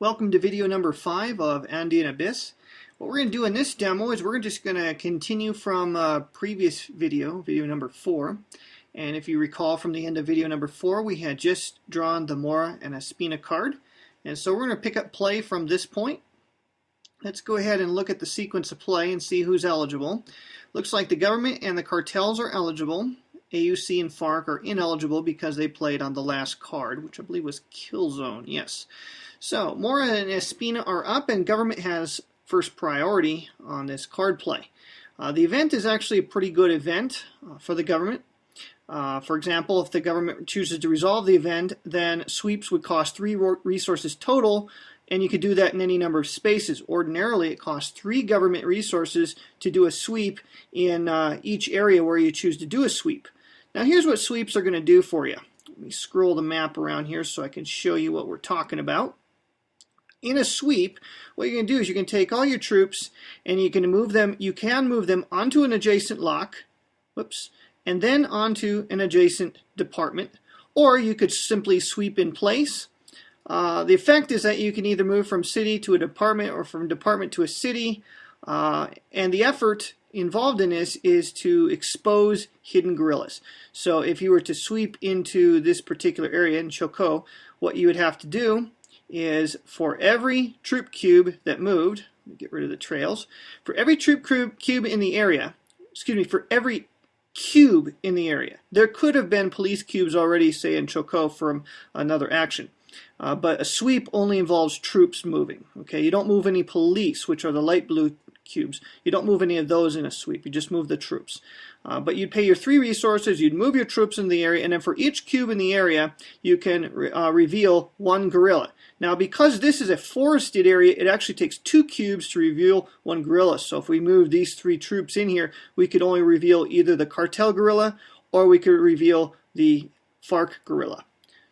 Welcome to video number 5 of Andean Abyss. What we're going to do in this demo is we're just going to continue from previous video, video number 4. And if you recall from the end of video number 4, we had just drawn the Mora and Espina card. And so we're going to pick up play from this point. Let's go ahead and look at the sequence of play and see who's eligible. Looks like the government and the cartels are eligible. AUC and FARC are ineligible because they played on the last card, which I believe was Kill Zone. Yes. So, Mora and Espina are up, and government has first priority on this card play. The event is actually a pretty good event for the government. For example, if the government chooses to resolve the event, then sweeps would cost 3 resources total, and you could do that in any number of spaces. Ordinarily, it costs 3 government resources to do a sweep in each area where you choose to do a sweep. Now, here's what sweeps are going to do for you. Let me scroll the map around here so I can show you what we're talking about. In a sweep, what you're going to do is you can take all your troops and you can move them. You can move them onto an adjacent lock, whoops, and then onto an adjacent department, or you could simply sweep in place. The effect is that you can either move from city to a department or from department to a city, and the effort involved in this is to expose hidden guerrillas. So if you were to sweep into this particular area in Choco, what you would have to do is for every troop cube that moved, let me get rid of the trails, for every troop cube in the area, for every cube in the area, there could have been police cubes already, say in Choco, from another action. But a sweep only involves troops moving. Okay, you don't move any police, which are the light blue cubes. You don't move any of those in a sweep. You just move the troops. But you'd pay your 3 resources, you'd move your troops in the area, and then for each cube in the area, you can reveal 1 guerrilla. Now, because this is a forested area, it actually takes 2 cubes to reveal 1 guerrilla. So if we move these 3 troops in here, we could only reveal either the Cartel guerrilla or we could reveal the FARC guerrilla.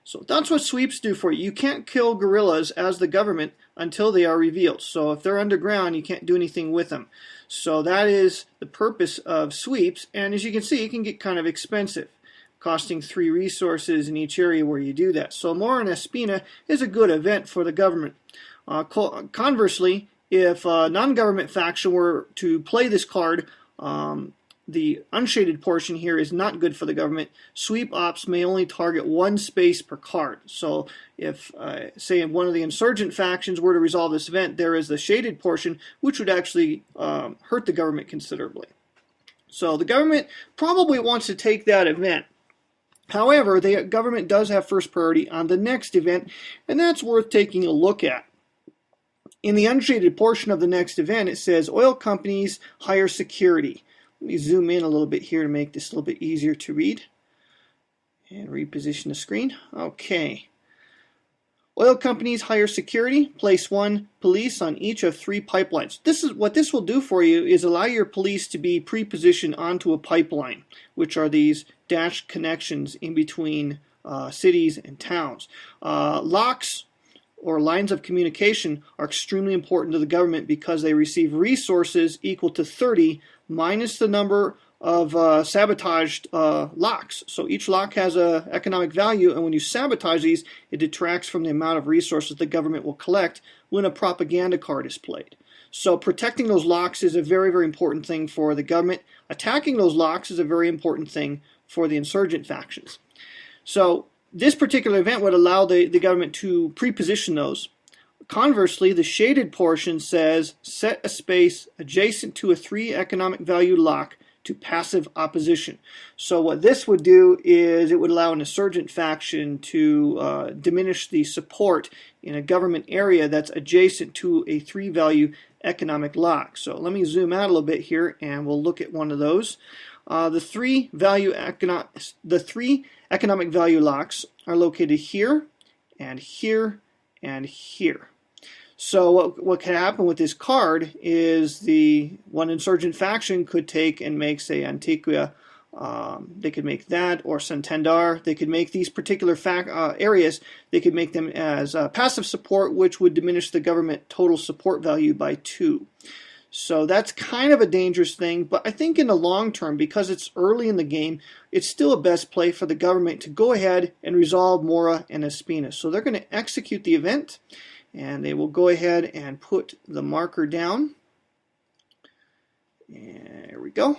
So that's what sweeps do for you. You can't kill guerrillas as the government until they are revealed. So if they're underground, you can't do anything with them. So that is the purpose of sweeps. And as you can see, it can get kind of expensive, costing 3 resources in each area where you do that. So Mora and Espina is a good event for the government. Conversely, if a non-government faction were to play this card, the unshaded portion here is not good for the government. Sweep ops may only target 1 space per card. So if, say, one of the insurgent factions were to resolve this event, there is the shaded portion, which would actually hurt the government considerably. So the government probably wants to take that event. However, the government does have first priority on the next event, and that's worth taking a look at. In the unshaded portion of the next event, it says oil companies hire security. Let me zoom in a little bit here to make this a little bit easier to read and reposition the screen. Okay. Oil companies hire security, place 1 police on each of 3 pipelines. What this will do for you is allow your police to be pre-positioned onto a pipeline, which are these dashed connections in between cities and towns. Locks or lines of communication are extremely important to the government because they receive resources equal to 30 minus the number of sabotaged locks. So each lock has an economic value, and when you sabotage these, it detracts from the amount of resources the government will collect when a propaganda card is played. So protecting those locks is a very, very important thing for the government. Attacking those locks is a very important thing for the insurgent factions. So this particular event would allow the government to pre-position those. Conversely, the shaded portion says set a space adjacent to a 3 economic value lock to passive opposition. So what this would do is it would allow an insurgent faction to diminish the support in a government area that's adjacent to a 3 value economic lock. So let me zoom out a little bit here and we'll look at one of those. The 3 economic value locks are located here and here and here. So what can happen with this card is the one insurgent faction could take and make, say, Antigua. They could make that, or Santander. They could make these particular areas, they could make them as passive support, which would diminish the government total support value by 2. So that's kind of a dangerous thing, but I think in the long term, because it's early in the game, it's still a best play for the government to go ahead and resolve Mora and Espina. So they're going to execute the event, and they will go ahead and put the marker down. And there we go.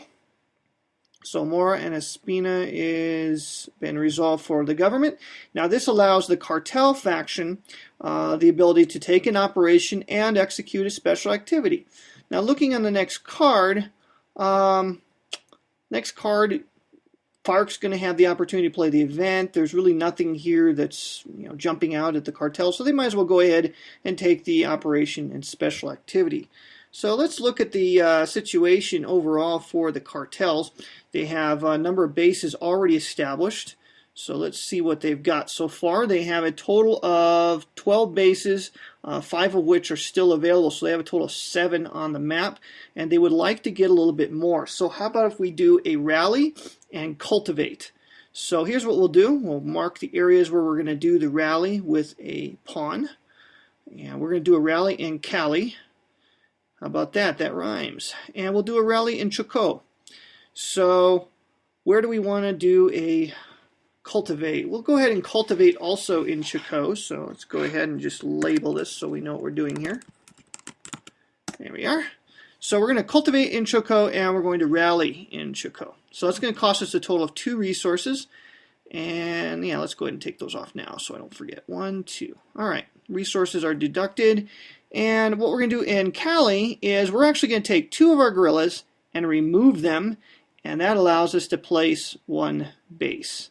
So Mora and Espina is been resolved for the government. Now this allows the cartel faction the ability to take an operation and execute a special activity. Now looking on the next card, FARC's going to have the opportunity to play the event. There's really nothing here that's jumping out at the cartel, so they might as well go ahead and take the operation and special activity. So let's look at the situation overall for the cartels. They have a number of bases already established. So let's see what they've got so far. They have a total of 12 bases, 5 of which are still available. So they have a total of 7 on the map, and they would like to get a little bit more. So how about if we do a rally and cultivate? So here's what we'll do. We'll mark the areas where we're going to do the rally with a pawn. And we're going to do a rally in Cali. How about that? That rhymes. And we'll do a rally in Chocó. So where do we want to do a cultivate? We'll go ahead and cultivate also in Chocó. So let's go ahead and just label this so we know what we're doing here. There we are. So we're going to cultivate in Chocó and we're going to rally in Chocó. So that's going to cost us a total of 2 resources. And yeah, let's go ahead and take those off now so I don't forget. 1, 2. All right. Resources are deducted. And what we're going to do in Cali is we're actually going to take 2 of our guerrillas and remove them, and that allows us to place 1 base.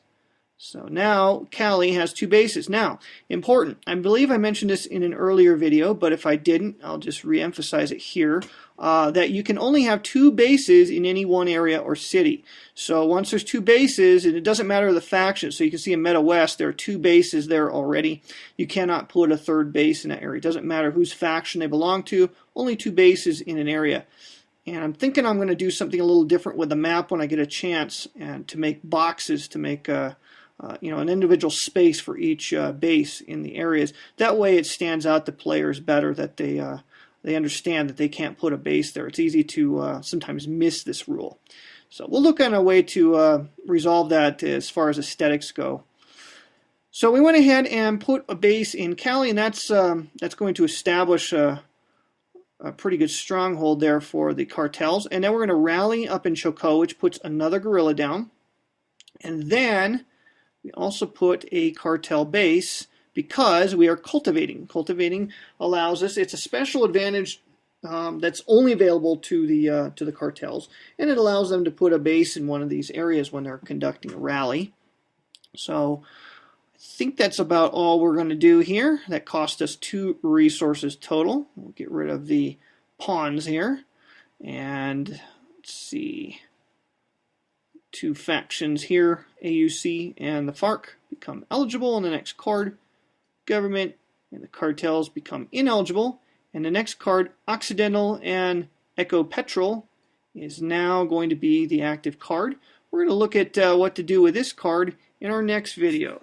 So now Cali has 2 bases. Now, important, I believe I mentioned this in an earlier video, but if I didn't, I'll just re-emphasize it here, that you can only have 2 bases in any one area or city. So once there's 2 bases, and it doesn't matter the faction, so you can see in Meta West there are 2 bases there already. You cannot put a 3rd base in that area. It doesn't matter whose faction they belong to, only 2 bases in an area. And I'm thinking I'm going to do something a little different with the map when I get a chance, and to make boxes, to make an individual space for each base in the areas. That way it stands out to players better, that they understand that they can't put a base there. It's easy to sometimes miss this rule. So we'll look on a way to resolve that as far as aesthetics go. So we went ahead and put a base in Cali, and that's going to establish a pretty good stronghold there for the cartels. And then we're going to rally up in Chocó, which puts another guerrilla down. And then we also put a cartel base because we are cultivating. Cultivating allows us, it's a special advantage that's only available to the cartels, and it allows them to put a base in one of these areas when they're conducting a rally. So I think that's about all we're going to do here. That cost us 2 resources total. We'll get rid of the pawns here, and let's see. 2 factions here, AUC and the FARC, become eligible in the next card. Government and the cartels become ineligible. And the next card, Occidental and Ecopetrol, is now going to be the active card. We're going to look at what to do with this card in our next video.